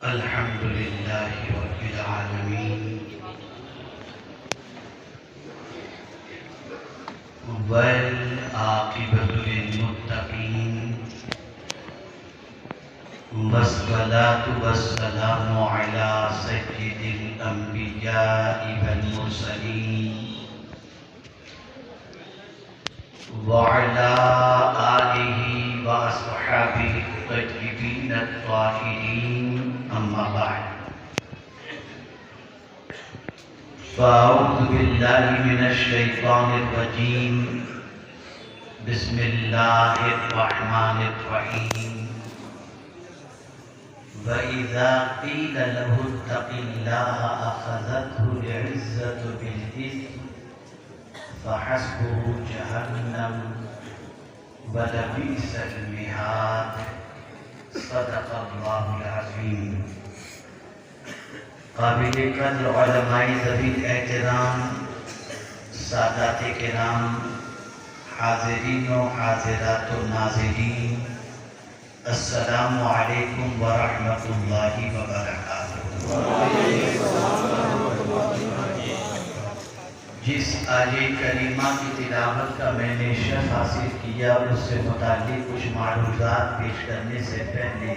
الحمد لله رب العالمين والعاقبة للمتقين والصلاة والسلام على سيد الأنبياء والمرسلين وعلى آله وأصحابه الطيبين الطاهرين أما بعد فأعوذ بالله من الشيطان الرجيم بسم الله الرحمن الرحيم وإذا قيل له اتق الله أخذته العزة بالإثم فحسبه جهنم ولبئس المهاد صدق الله العظيم. قابل قدر علماء ذوی احترام، سادات کرام، حاضرین و حاضرات و ناظرین، السلام علیکم ورحمۃ اللہ وبرکاتہ. جس آیہ کریمہ کی تلاوت کا میں نے شرف حاصل کیا، اس سے متعلق کچھ معروضات پیش کرنے سے پہلے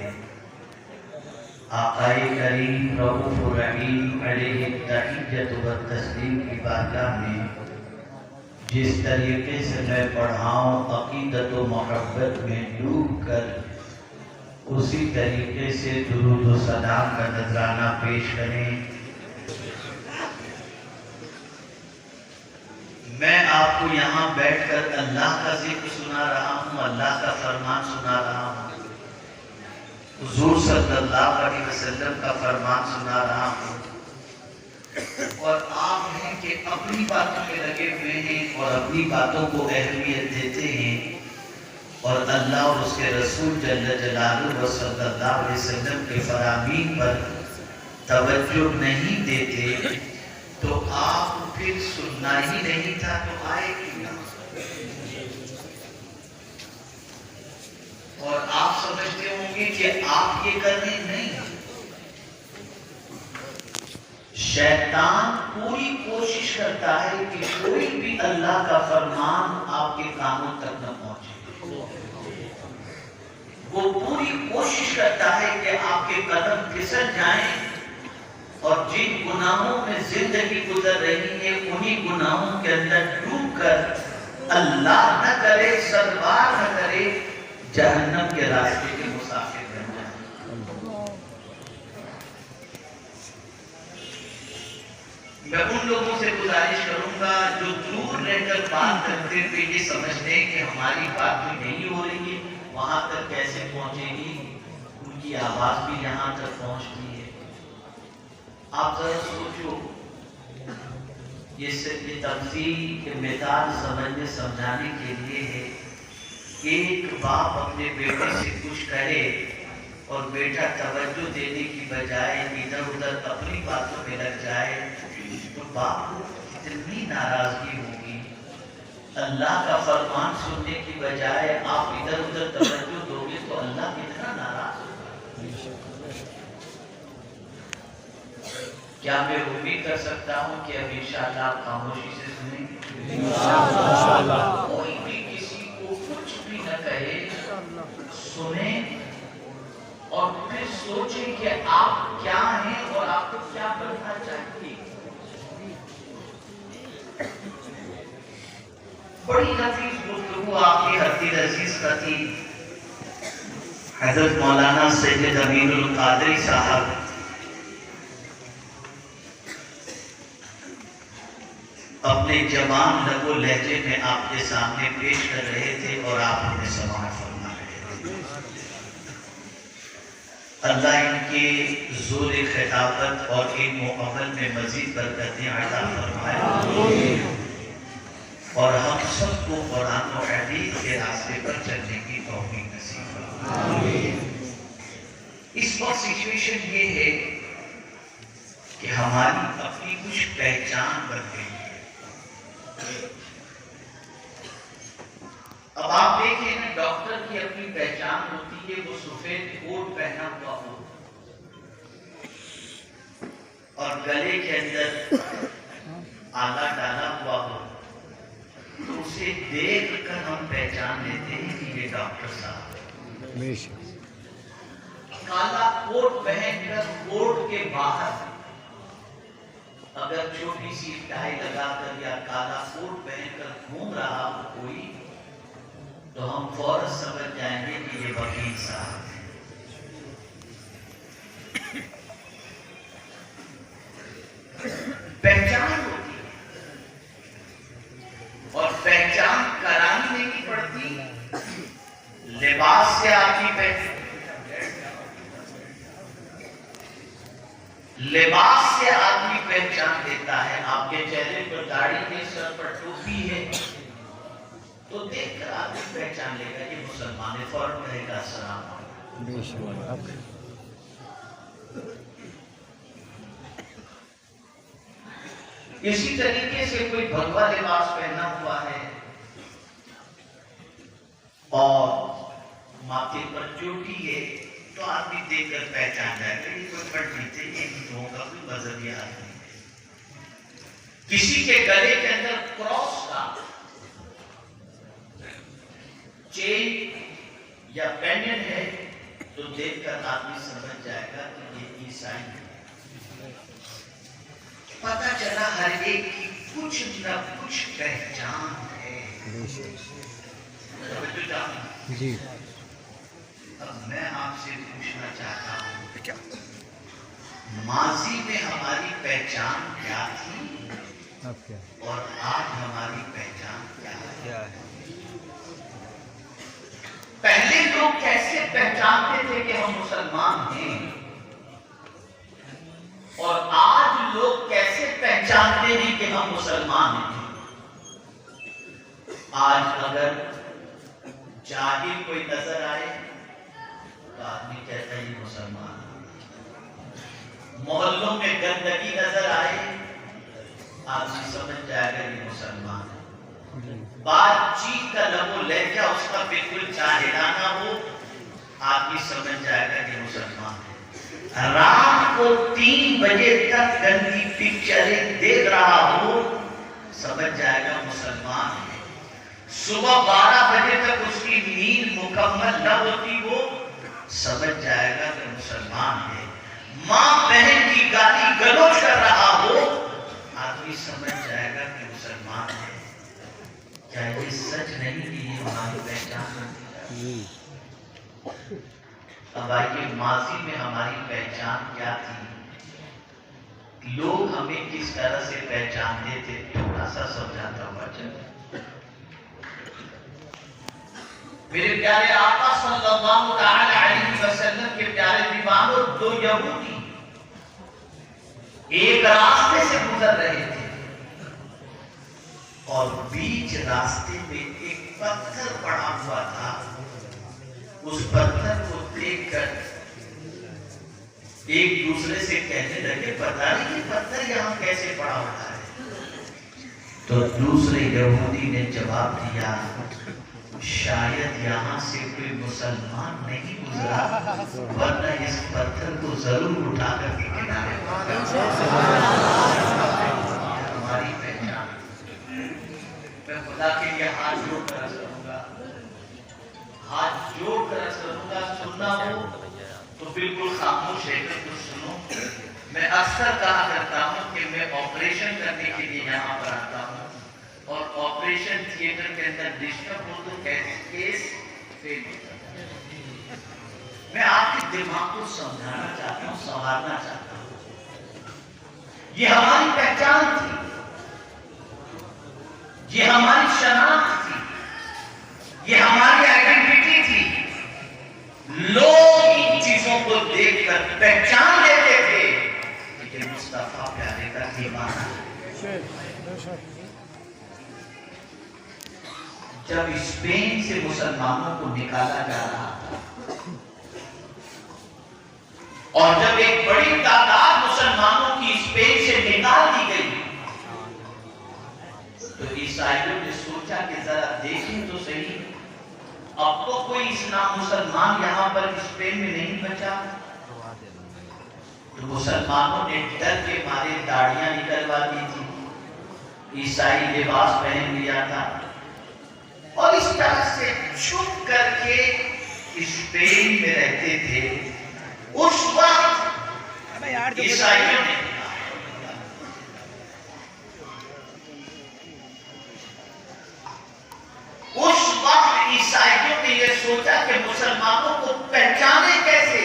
آقائے کریم رؤوف الرحیم علیہ التحیۃ والتسلیم کی بارگاہ میں جس طریقے سے میں پڑھاؤں عقیدت و محبت میں ڈوب کر اسی طریقے سے درود و سلام کا نذرانہ پیش کریں. میں آپ کو یہاں بیٹھ کر اللہ کا ذکر سنا رہا ہوں، اللہ کا فرمان سنا رہا ہوں، حضور صلی اللہ علیہ وسلم کا فرمان سنا رہا ہوں، اور آپ ہیں کہ اپنی باتوں میں لگے ہوئے ہیں اور اپنی باتوں کو اہمیت دیتے ہیں اور اللہ اور اس کے رسول جل جلالہ صلی اللہ علیہ وسلم کے فرامین پر توجہ نہیں دیتے، تو آپ پھر سننا ہی نہیں تھا تو آئے کیوں نہ؟ اور آپ سمجھتے ہوں گے کہ آپ یہ کرنے نہیں. شیطان پوری کوشش کرتا ہے کہ کوئی بھی اللہ کا فرمان آپ کے کانوں تک نہ پہنچے. وہ پوری کوشش کرتا ہے کہ آپ کے قدم پھسل جائیں اور جن گناہوں میں زندگی گزر رہی ہے انہی گناہوں کے اندر ڈوب کر اللہ نہ کرے، سربار نہ کرے، جہنم کے راستے کے مسافر بن جائیں. میں ان لوگوں سے گزارش کروں گا جو دور رہ کر بات کرتے ہوئے یہ سمجھتے ہیں کہ ہماری بات جو نہیں ہو رہی ہے وہاں تک کیسے پہنچے گی، ان کی آواز بھی یہاں تک پہنچتی ہے. آپ ذرا سوچو، یہ تفصیل کے مثال سمجھنے سمجھانے کے لیے ہے. ایک باپ اپنے بیٹے سے کچھ کہے اور بیٹا توجہ دینے کی بجائے ادھر ادھر اپنی باتوں میں لگ جائے تو باپ کو کتنی ناراضگی ہوگی. اللہ کا فرمان سننے کی بجائے آپ ادھر ادھر توجہ دو گے تو اللہ کتنا ناراض ہوگا. کیا میں امید کر سکتا ہوں کہ اب انشاءاللہ آپ خاموشی سے سنیں گے؟ انشاءاللہ. کوئی بھی کسی کو کچھ بھی نہ کہے، سنیں اور پھر سوچیں کہ آپ کیا ہیں اور آپ کو کیا بننا چاہیے. بڑی لطیف گفتگو آپ کی حدیث عزیز کا تھی. حضرت مولانا سید امین القادری صاحب اپنے جوان لب و لہجے میں آپ کے سامنے پیش کر رہے تھے اور آپ انہیں سماعت فرما رہے تھے. اللہ ان کے زور خطابت اور علم و عمل میں مزید برکتیں عطا فرمائے اور ہم سب کو قرآن و حدیث کے راستے پر چلنے کی توفیق نصیب فرمائے. اس وقت سچویشن یہ ہے کہ ہماری اپنی کچھ پہچان بن گئی ہے. اب آپ دیکھیں نا، ڈاکٹر کی اپنی پہچان ہوتی ہے، وہ سفید کوٹ پہنا ہوا ہو اور گلے کے اندر آلہ ڈالا ہوا ہو تو اسے دیکھ کر ہم پہچان لیتے ہیں کہ یہ ڈاکٹر صاحب ہے۔ کالا کوٹ پہن کر کوٹ کے باہر اگر چھوٹی سی ٹائی لگا کر یا کالا کوٹ پہن کر گھوم رہا ہو کوئی تو ہم فوراً سمجھ جائیں گے کہ یہ وکیل صاحب ہے۔ پہچان ہوتی ہے اور پہچان کرانی نہیں پڑتی، لباس سے آپ کی پہچان، لباس سے آدمی پہچان دیتا ہے۔ آپ کے چہرے پر داڑھی ہے، سر پر ٹوپی ہے تو دیکھ کر آدمی پہچان لے گا یہ مسلمان ہے، فوراً کہے گا السلام علیکم۔ اسی طریقے سے کوئی بھگوا لباس پہنا ہوا ہے اور ماتھے پر چوٹی ہے تو آدمی دیکھ کر پہچان جائے گا یہ کوئی پنڈت ہے، یہ ہندوؤں کا کوئی مذہبی آدمی ہے۔ کسی کے گلے کے اندر کراس کا چین یا پینڈنٹ ہے تو دیکھ کر آدمی سمجھ جائے گا کہ یہ عیسائی ہے۔ پتہ چلا ہر ایک کی کچھ نہ کچھ پہچان ہے۔ جی اب میں آپ سے پوچھنا چاہتا ہوں ماضی میں ہماری پہچان کیا تھی اور آج ہماری پہچان کیا ہے؟ پہلے لوگ کیسے پہچانتے تھے کہ ہم مسلمان ہیں اور آج لوگ کیسے پہچانتے ہیں کہ ہم مسلمان ہیں؟ آج اگر جاہل کوئی نظر آئے تو آدمی کہتا ہے یہ مسلمان ہے۔ محلوں میں گندگی نظر آئے آدمی سمجھ جائے گا یہ مسلمان ہے۔ بات چیت کا لب و لہجہ اس کا بالکل جاہلانہ ہو آدمی سمجھ جائے گا کہ مسلمان ہے۔ رات کو 3 بجے تک گندی پکچریں دیکھ رہا ہو سمجھ جائے گا مسلمان ہے۔ صبح 12 بجے تک اس کی نیند مکمل نہ ہوتی ہو سمجھ جائے گا کہ مسلمان ہے۔ ماں بہن کی گالی گلوچ کر رہا ہو آدمی سمجھ جائے گا کہ مسلمان ہے۔ کیا یہ سچ نہیں کہ یہ ہماری پہچان ہے؟ اب آئیے ماضی میں ہماری پہچان کیا تھی، لوگ ہمیں کس طرح سے پہچانتے تھے، تھوڑا سا سمجھاتا ہوا چلے۔ میرے پیارے آقا صلی اللہ تعالی علیہ وسلم کے پیارے دیوانوں 2 یہودی ایک راستے سے گزر رہے تھے اور بیچ راستے میں ایک پتھر پڑا ہوا تھا۔ اس پتھر کو دیکھ کر ایک دوسرے سے کہنے لگے پتہ نہیں یہ پتھر یہاں کیسے پڑا ہوا ہے؟ تو دوسرے یہودی نے جواب دیا شاید یہاں سے کوئی مسلمان نہیں گزرا ورنہ اس پتھر کو ضرور اٹھا کر کے کنارے ہماری پہچان۔ میں خدا کے لیے ہاتھ جوڑ کر عرض کروں گا، ہاتھ جوڑ کر عرض کروں گا، سننا ہو تو بالکل خاموش رہ کر کچھ سنو۔ میں اکثر کہا کرتا ہوں کہ میں آپریشن کرنے کے لیے یہاں پر آتا ہوں اور آپریشن تھیٹر کے اندر ڈسٹرب ہو تو کیس فیل ہوتا ہے۔ میں آپ کے دماغ کو سمجھانا چاہتا ہوں، سنوارنا چاہتا ہوں۔ یہ ہماری پہچان تھی، یہ ہماری شناخت تھی، یہ ہماری آئیڈینٹی تھی۔ لوگ ان چیزوں کو دیکھ کر پہچان لیتے تھے کہ مصطفیٰ پیارے کا دیوانہ ہے۔ جب اسپین سے مسلمانوں کو نکالا جا رہا تھا اور جب ایک بڑی تعداد مسلمانوں کی اسپین سے نکال دی گئی تو عیسائیوں نے سوچا کہ ذرا دیکھیں تو صحیح اب تو کوئی اسلام مسلمان یہاں پر اسپین میں نہیں بچا، تو مسلمانوں نے ڈر کے مارے داڑیاں نکلوا دی تھی، عیسائی لباس پہن لیا تھا، اور اس طرح سے چھپ کر کے اسپین میں رہتے تھے۔ اس وقت عیسائیوں نے یہ سوچا کہ مسلمانوں کو پہچانے کیسے،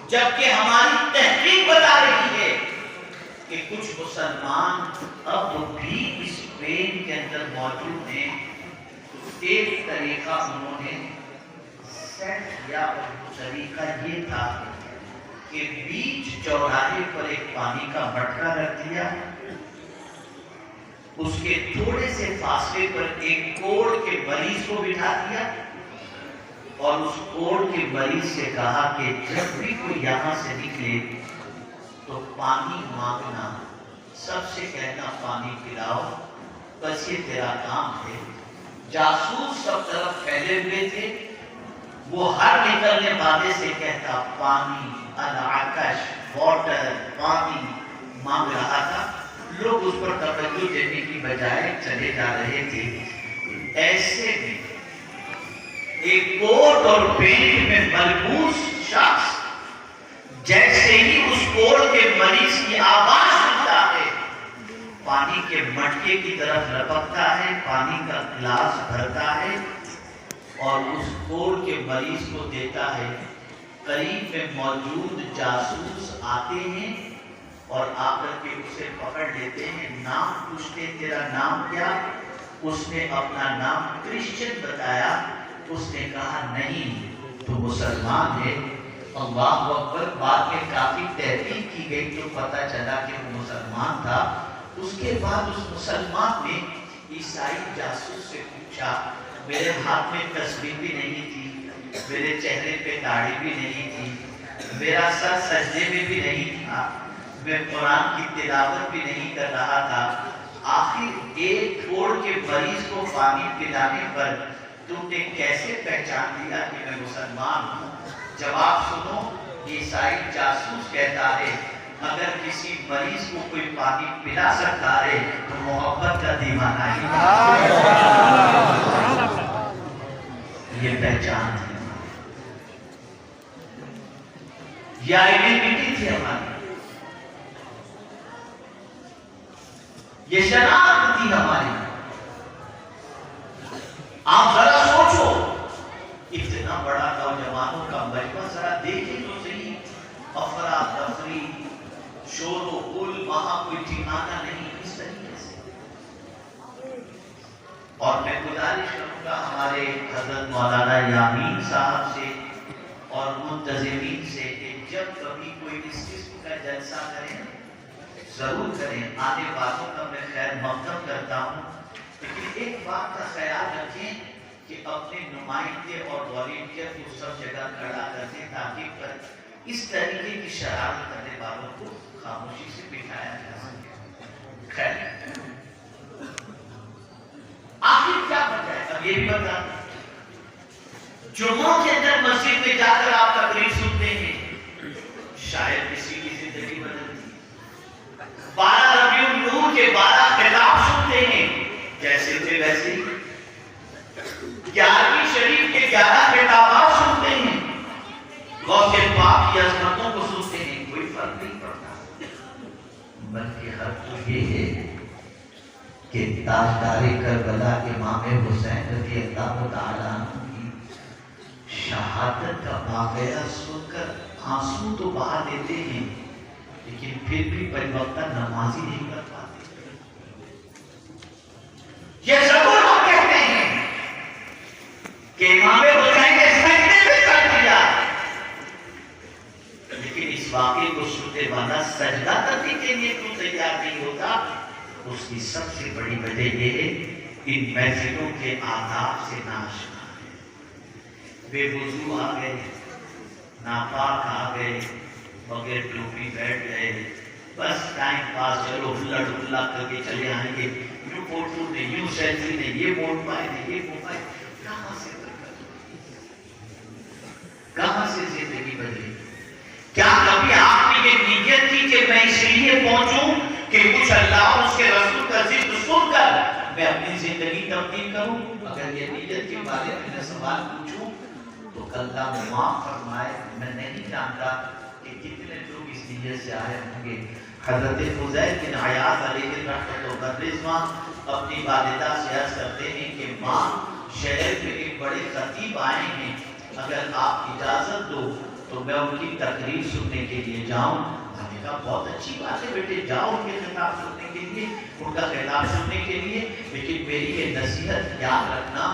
جبکہ ہماری تحقیق بتا رہی ہے کہ کچھ مسلمان اب بھی اسپین کے اندر موجود ہیں۔ ایک طریقہ انہوں نے سیٹ کیا، اور طریقہ یہ تھا کہ بیچ چوراہے پر ایک پانی کا مٹکا رکھ دیا، اس کے تھوڑے سے فاصلے پر ایک کوڑ کے مریض کو بٹھا دیا، اور اس کوڑ کے مریض سے کہا کہ جب بھی کوئی یہاں سے نکلے تو پانی مانگنا، سب سے کہنا پانی پلاؤ، بس یہ تیرا کام ہے۔ جاسوس سب طرف پھیلے ہوئے تھے، وہ ہر نکلنے والے سے کہتا پانی، العکش، واٹر، پانی مانگ رہا تھا۔ لوگ اس پر توجہ دینے کی بجائے چلے جا رہے تھے۔ ایسے میں ایک کوٹ اور پینٹ میں ملبوس شخص جیسے ہی اس کوڑ کے مریض کی آواز سنتا ہے، پانی کے مٹکے کی طرف لپکتا ہے، پانی کا گلاس بھرتا ہے اور اس کوڑ کے مریض کو دیتا ہے۔ قریب میں موجود جاسوس آتے ہیں اور آ کر کے اسے پکڑ لیتے ہیں، نام پوچھتے تیرا نام کیا؟ اس نے اپنا نام کرسچن بتایا۔ اس نے کہا نہیں تو مسلمان ہے۔ اللہ اکبر۔ بعد میں کافی تحقیق کی گئی تو پتہ چلا کہ وہ مسلمان تھا۔ اس کے بعد اس مسلمان نے عیسائی جاسوس سے پوچھا، میرے ہاتھ میں تسبیح بھی نہیں تھی، میرے چہرے پہ داڑھی بھی نہیں تھی، میرا سر سجدے میں بھی نہیں تھا، میں قرآن کی تلاوت بھی نہیں کر رہا تھا، آخر ایک کوڑ کے مریض کو پانی پلانے پر تم نے کیسے پہچان لیا کہ میں مسلمان ہوں؟ جواب سنو، عیسائی جاسوس کہتا ہے اگر کسی مریض کو کوئی پانی پلا سکتا ہے تو محبت کا دیوانہ ہی یہ پہچان ہے، یہ آئیڈینٹی تھی ہماری، یہ شناخت تھی ہماری۔ آپ ذرا سوچو، اتنا بڑا نوجوانوں کا مجمع ذرا دیکھیں تو صحیح، افراتفری، شور و غل، وہاں کوئی ٹھکانا نہیں، اس طریقے سے۔ اور میں گزارش کروں گا ہمارے حضرت مولانا یامین صاحب سے اور منتظمین سے کہ جب کبھی کوئی اس قسم کا جلسہ کریں ضرور کریں، آنے والوں کا میں خیر مقدم کرتا ہوں، لیکن ایک بات کا خیال رکھیں کہ اپنے نمائندے اور والنٹیئر کو سب جگہ کھڑا کرتے تاکہ پر اس طریقے کی شرارت کرنے والوں کو خاموشی سے بٹھایا جا سکے۔ خیر، آخر کیا بتا ہے؟ اب یہ بھی بتا دیں، جمعوں کے اندر مسجد میں جا کر آپ تقریر سنتے ہیں، شاید کسی کی زندگی بدلتی ہے۔ 12 ربیع النور کے 12 خطاب سنتے ہیں، جیسے تھے ویسے ہی۔ 11ویں شریف کے 11 خطابات سنتے ہیں، غوث پاک کی عظمتوں کو سنتے ہیں، کوئی فرق نہیں پڑتا، بلکہ حق تو یہ ہے کہ تاجدار کربلا امام حسین رضی اللہ تعالیٰ عنہ کی شہادت کا واقعہ سن کر آنسو تو بہا دیتے ہیں، لیکن پھر بھی بروقت نمازی نہیں کر پاتے۔ یہ ضرور ہم کہتے ہیں کہ امام حسین نے سجدے میں کر دیا، لیکن اس واقعے کو سننے والا سجدہ کرنے کے لیے کیوں تیار نہیں ہوتا؟ اس کی سب سے بڑی وجہ یہ ہے ان محفلوں کے آداب سے ناشنا ہے۔ بے وضو آ گئے، ناپاک آ گئے، بغیر ٹوپی بیٹھ گئے، بس ٹائم پاس، چلو ہلا ڈلا کر کے چلے آئیں گے، یوں فوٹو نے، یوں سیلفی نے، یہ ووٹ پائے نے، یہ ووٹ پائے، کہاں سے برکت، کہاں سے زندگی بدلی؟ کیا کبھی کہ میں اس لیے پہنچوں کہ کچھ اللہ اور اس کے رسول کا ذکر سن کر میں اپنی زندگی تبدیل کروں. اگر یہ نیت کے بارے میں سوال پوچھوں تو اللہ معاف فرمائے میں نہیں جانتا کہ کتنے لوگ اس نیت سے آئے ہوں گے. حضرت فضیل بن عیاض علیہ رحمۃ اللہ اپنی والدہ سے عرض کرتے ہیں کہ ماں شہر میں ایک بڑے خطیب آئے ہیں, اگر آپ اجازت دو تو میں ان کی تقریر سننے کے لیے جاؤں. ہم نے کہا بہت اچھی بات ہے بیٹے, جاؤ ان کے خطاب سننے کے لیے, ان کا خطاب سننے کے لیے, لیکن میری یہ نصیحت یاد رکھنا,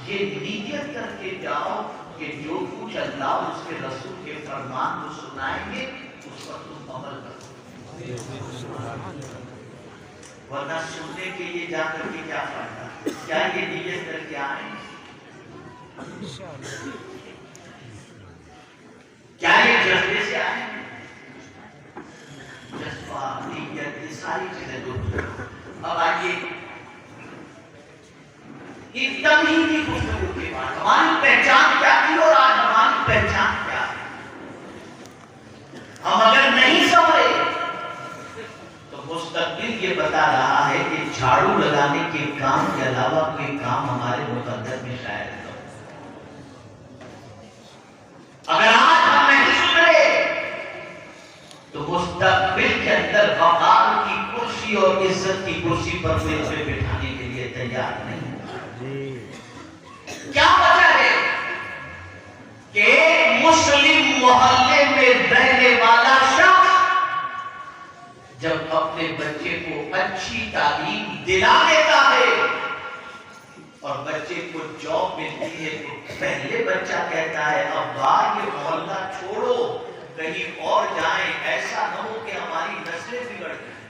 یہ نیت کر کے جاؤ کہ جو کچھ اللہ اور اس کے رسول کے فرمان کو سنائیں گے اس پر تم عمل کرو, ورنہ سننے کے لیے جا کر کے کیا فائدہ. کیا یہ نیت کر کے آئیں؟ کیا یہ جذبے سے آئیں؟ جذبہ, نیت, یہ ساری چیزیں دور. اب آئیے ایک ہی کی گفتگو کے بعد ہماری پہچان کیا تھی اور آج ہماری پہچان کیا ہے. ہم اگر نہیں سمجھے تو مستقبل یہ بتا رہا ہے کہ جھاڑو لگانے کے کام کے علاوہ کوئی کام ہمارے مقدر میں شاید نہ ہو. اگر آج ہم نہیں سمجھے تو مستقبل کے اندر وقار کی کرسی اور عزت کی کرسی پر کوئی ہمیں بٹھانے کے لیے تیار نہیں. کیا وجہ ہے کہ مسلم محلے میں رہنے والا شخص جب اپنے بچے کو اچھی تعلیم دلا دیتا ہے اور بچے کو جاب ملتی ہے تو پہلے بچہ کہتا ہے ابا یہ محلہ چھوڑو کہیں اور جائیں, ایسا نہ ہو کہ ہماری نسلیں بگڑ جائیں.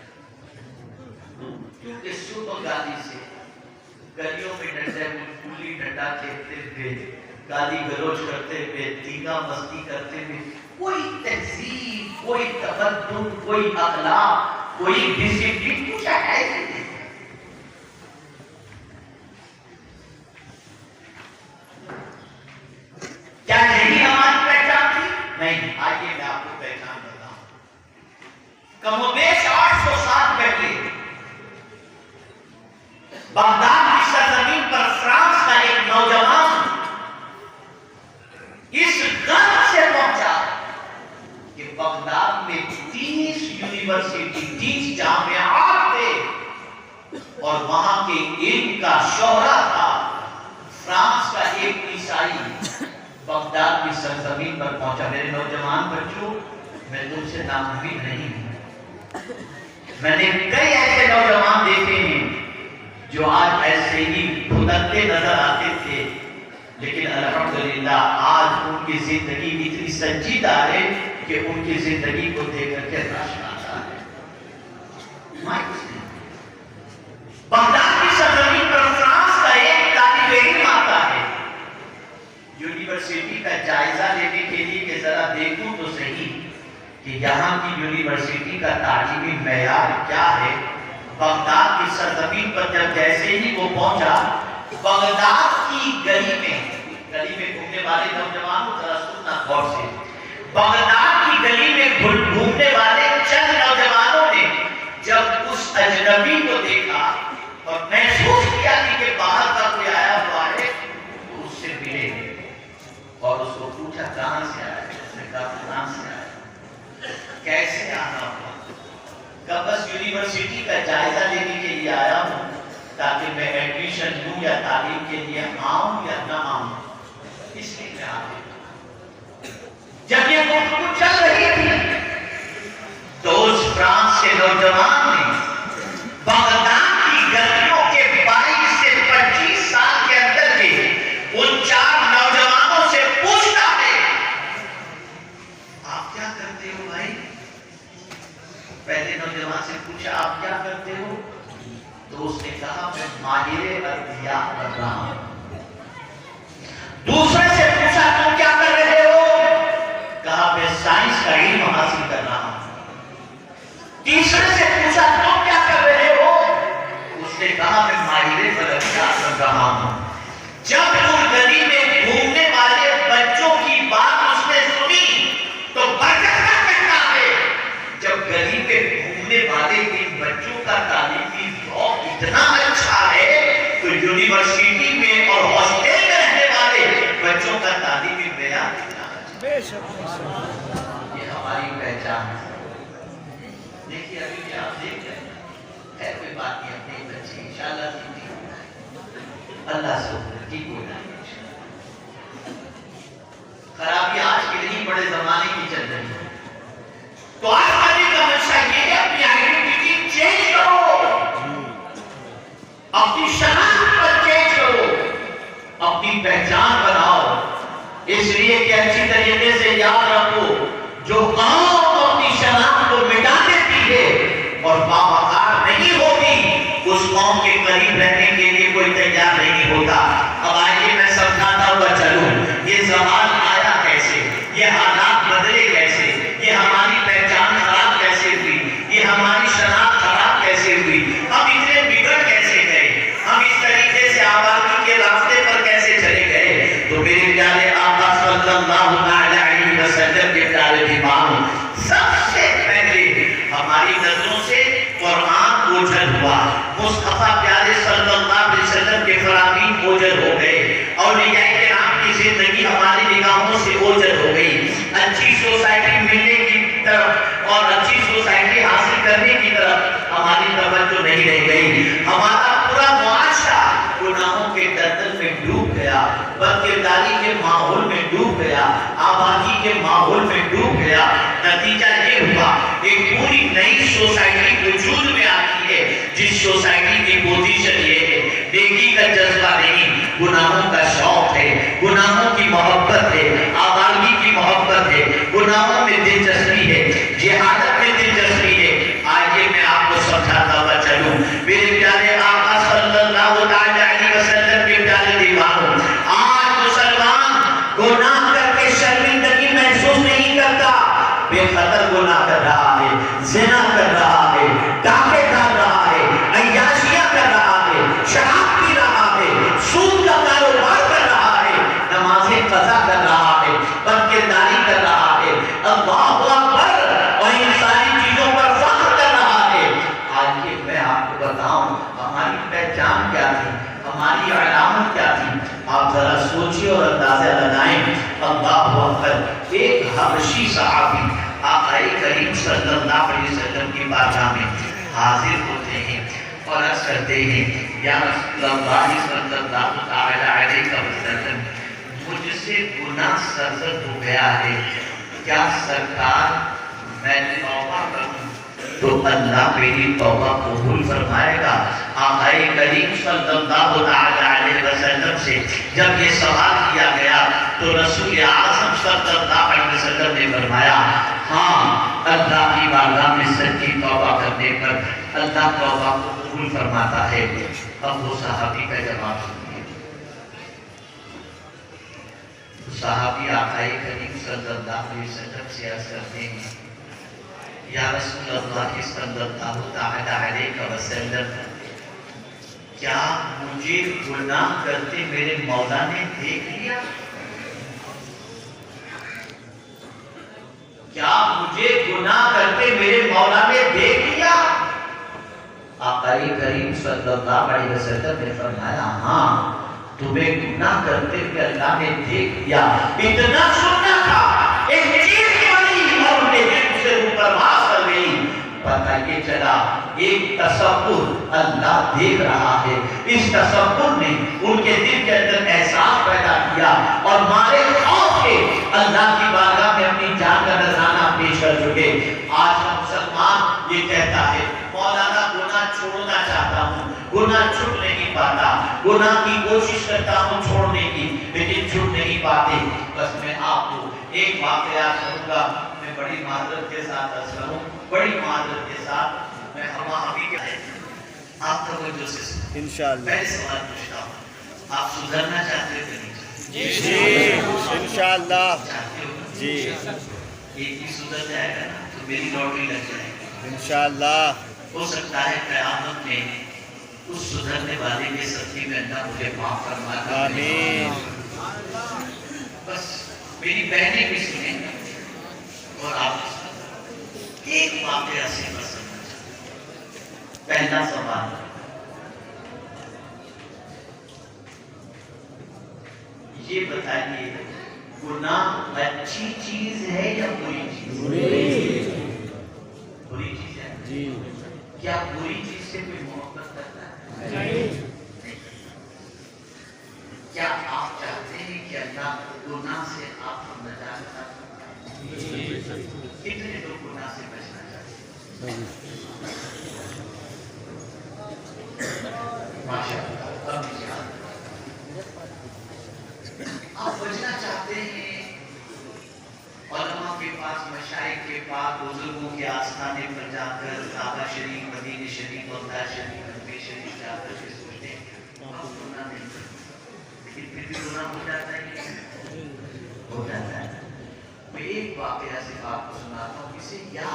کیونکہ سنو گالی سے گلیوں میں ڈنڈے گلی ڈنڈا کھیلتے ہوئے, گالی گلوچ کرتے ہوئے, دیگا مستی کرتے ہوئے کوئی تہذیب, کوئی تمدن, کوئی اخلاق, کوئی ڈسپلن کچھ ہے نہیں. کیا یہی ہماری پہچان تھی؟ نہیں. آئیے میں آپ کو پہچان بتاؤں. کم و بیش 800 سال پہلے بغداد کی سرزمین پر فرانس کا ایک نوجوان اس غرض سے پہنچا کہ بغداد میں 30 یونیورسٹی, 30 جامعات تھے اور وہاں کے علم کا شہرہ تھا. فرانس کا ایک عیسائی بغداد کی سرزمین پر پہنچا. میرے نوجوان بچوں, میں تم سے ناامید نہیں ہوں. میں نے کئی ایسے نوجوان دیکھے ہیں جو آج ایسے ہی بھٹکتے نظر آتے تھے, لیکن الحمدللہ آج ان کی زندگی اتنی سنجیدہ ہے کہ ان کی زندگی کو دیکھ کر کے رشک آتا ہے. بغداد کی سرزمین پر فرانس کا ایک طالب علم آتا ہے یونیورسٹی کا جائزہ لینے کے لیے کہ ذرا دیکھوں تو صحیح کہ یہاں کی یونیورسٹی کا تعلیمی معیار کیا ہے. بغداد کی سرزمین پر جب جیسے ہی وہ پہنچا, بغداد کی گلی میں گھومنے والے نوجوانوں ذرا سننا غور سے, بغداد کی گلی میں گھومنے والے چند نوجوانوں نے جب اس اجنبی کو دیکھا اور محسوس کیا کہ باہر کا کوئی آیا ہوا ہے تو اس سے ملے اور اس کو پوچھا کہاں سے آیا. اس نے کہا فلاں سے آیا. کیسے آنا ہوا؟ کہ بس یونیورسٹی کا جائزہ لینے کے لیے آیا ہوں تاکہ میں ایڈمیشن لوں یا تعلیم کے لیے آؤں یا نہ آؤں, اس لیے میں آ گیا. جب یہ گفتگو چل رہی تھی تو اس فرانس کے نوجوان نے بغداد کی گلیوں کے 22 سے 25 سال کے اندر کے ان 4 نوجوانوں سے پوچھتا ہے آپ کیا کرتے ہو بھائی. پہلے نوجوان سے پوچھا آپ کیا کرتے ہو تو اس نے کہا میں ماہر ادویات بن رہا ہوں. دوسرے سے پوچھا تم کیا کر رہے ہو, کہا میں سائنس کا علم حاصل کر رہا ہوں. تیسرے سے پوچھا تم کیا کر رہے ہو, اس نے کہا میں ماہر فلکیات بن رہا ہوں. جب ان گلی میں گھومنے والے بچوں کی بات اس نے سنی تو برکت کا کہتا ہے جب گلی پہچان ہے۔ دیکھیے ابھی بھی آپ دیکھ رہے ہیں، خیر کوئی بات نہیں، اپنے بچے انشاءاللہ اللہ سے ٹھیک ہو جائے گا۔ خرابی آج کی نہیں، بڑے زمانے کی چل رہی ہے۔ تو آج آنے کا منشا یہ ہے اپنی آئیڈینٹی چینج کرو، اپنی شناخت پر چینج کرو، اپنی پہچان بناؤ، اس لیے کہ اچھی طریقے سے یاد رکھو جو قوم اپنی شناخت کو مٹا دیتی ہے اور باوقار نہیں ہوتی، اس قوم کے قریب رہنے کے لیے کوئی تیار نہیں ہوتا۔ اب آئیے میں سمجھاتا ہوا چلوں، یہ زوال آیا کیسے، یہ حالات بدلے کیسے، یہ ہماری پہچان خراب کیسے ہوئی، یہ ہماری شناخت خراب کیسے ہوئی، ہم اتنے بگڑ کیسے گئے، ہم اس طریقے سے آبادی کے راستے پر کیسے چلے گئے۔ تو میرے پیارے آقا صلی اللہ علیہ وسلم کے پیارے امام، سب سے پہلے ہماری نظروں سے قرآن اوجھل ہوا، مصطفیٰ پیارے صلی اللہ علیہ وسلم کے فرامین اوجھل ہو گئے، اولیاء کرام کی زندگی ہماری نگاہوں سے اوجھل ہو گئی، اچھی سوسائٹی ملنے کی طرف اور اچھی سوسائٹی حاصل کرنے کی طرف ہماری توجہ نہیں رہ گئی۔ ہمارا پورا معاشرہ گناہوں کے دلدل میں ڈوب گیا، بدکرداری کے ماحول میں ڈوب گیا، آبادی کے ماحول میں ڈوب گیا۔ نتیجہ یہ ہوا ایک پوری نئی سوسائٹی وجود میں آتی ہے، جس سوسائٹی کی پوزیشن یہ ہے، نیکی کا جذبہ نہیں، گناہوں کا شوق ہے، گناہوں کی محبت ہے، آبادی کی محبت ہے، گناہوں میں دلچسپی ہے، جہادت میں دلچسپی ہے۔ آئیے میں آپ کو سمجھاتا ہوا چلوں، میرے پیارے آقا صلی اللہ علیہ وسلم کے پیارے دیوانوں، آج مسلمان گناہ کر کے شرمندگی محسوس نہیں کرتا، بے خطر گناہ کر رہا ہے، زنا کر رہا ہے، ڈاکے ڈال رہا ہے، عیاشیاں کر رہا ہے، شراب پی رہا ہے، سود کا کاروبار کر رہا ہے، نمازیں قضا کر رہا ہے، بدکرداری کر رہا ہے، اللہ اکبر، اور ان ساری چیزوں پر فخر کر رہا ہے۔ آج یہ میں آپ کو بتاؤں ہماری پہچان کیا تھی، ہماری علامت کیا تھی، آپ ذرا سوچیے اور اندازہ لگائیں۔ اللہ اکبر، ایک حبشی صحابی آقا کریم صلی اللہ علیہ وسلم کی بارگاہ میں حاضر ہوتے ہیں اور عرض کرتے ہیں، یا رسول اللہ صلی اللہ علیہ وسلم، مجھ سے گناہ سرزد ہو گیا ہے، کیا سرکار میں توبہ کروں تو اللہ میری توبہ قبول فرمائے گا؟ آقا کریم صلی اللہ علیہ وسلم سے جب یہ سوال کیا گیا تو رسول اعظم صلی اللہ علیہ وسلم نے فرمایا، ہاں، اللہ کی بارگاہ میں سچی توبہ کرنے پر اللہ توبہ کو قبول فرماتا ہے۔ اب وہ صحابی کا جواب سنیے۔ صحابی آقا کریم صلی اللہ علیہ وسلم سے عرض کرتے ہیں، یا رسول اللہ صلی اللہ علیہ وسلم، کیا مجھے گناہ کرتے میرے مولا نے دیکھ لیا؟ کیا مجھے گناہ کرتے میرے مولا نے دیکھ لیا؟ آقا کریم صلی اللہ علیہ وسلم نے فرمایا، ہاں، تمہیں گناہ کرتے ہوئے اللہ نے دیکھ لیا۔ اتنا سننا تھا، ایک چیز بنی اور انہیں دل سے اوپر بھاس کر گئی۔ پتہ یہ چلا ایک تصور اللہ دیکھ رہا ہے، اس تصور نے ان کے دل کے اندر احساس پیدا کیا اور مارے خوف کے اللہ کی بارگاہ میں اپنی جان کا نذرانہ پیش کر چکے۔ آج کا مسلمان یہ کہتا ہے، مولانا گناہ چھوڑنا چاہتا ہوں، گناہ چھوڑ نہیں پاتا، گناہ کی کوشش کرتا ہوں چھوڑنے کی لیکن چھوڑ نہیں پاتے۔ بس میں آپ کو ایک واقعہ سنوں گا، میں بڑی معذرت کے ساتھ عرض کروں، بڑی معذرت کے ساتھ میں ہمیں کیا ہے آپ کا کوئی جو سے انشاءاللہ میں سوال پوچھتا ہوں، آپ سدھرنا چاہتے ہو کہ نہیں چاہتے؟ جی انشاءاللہ جی، ایک ہی سدھر جائے گا نا تو میری لاٹری لگ جائے گی انشاءاللہ۔ ہو سکتا ہے قیامت میں اس سدھرنے والے کے صدقے میں اللہ مجھے معاف فرما دے، آمین۔ بس میری بہنیں بھی سنیں اور آپ ایک واقعہ سے بس سمجھنا چاہتے۔ پہلا سوال، یہ بتائیے گناہ اچھی چیز ہے یا بری چیز؟ ماشاءاللہ آپ بچنا چاہتے ہیں علماء کے پاس، مشائخ کے پاس، بزرگوں کے آستانے پر جا کر کعبہ شریف، مدینہ شریف، مکہ شریف، مدینہ شریف جا کر کے سوچتے ہیں اب گناہ نہیں کرتے، لیکن پھر بھی گناہ ہو جاتا ہے، ہو جاتا ہے۔ میں ایک واقعہ صرف آپ کو سناتا ہوں، اسے یاد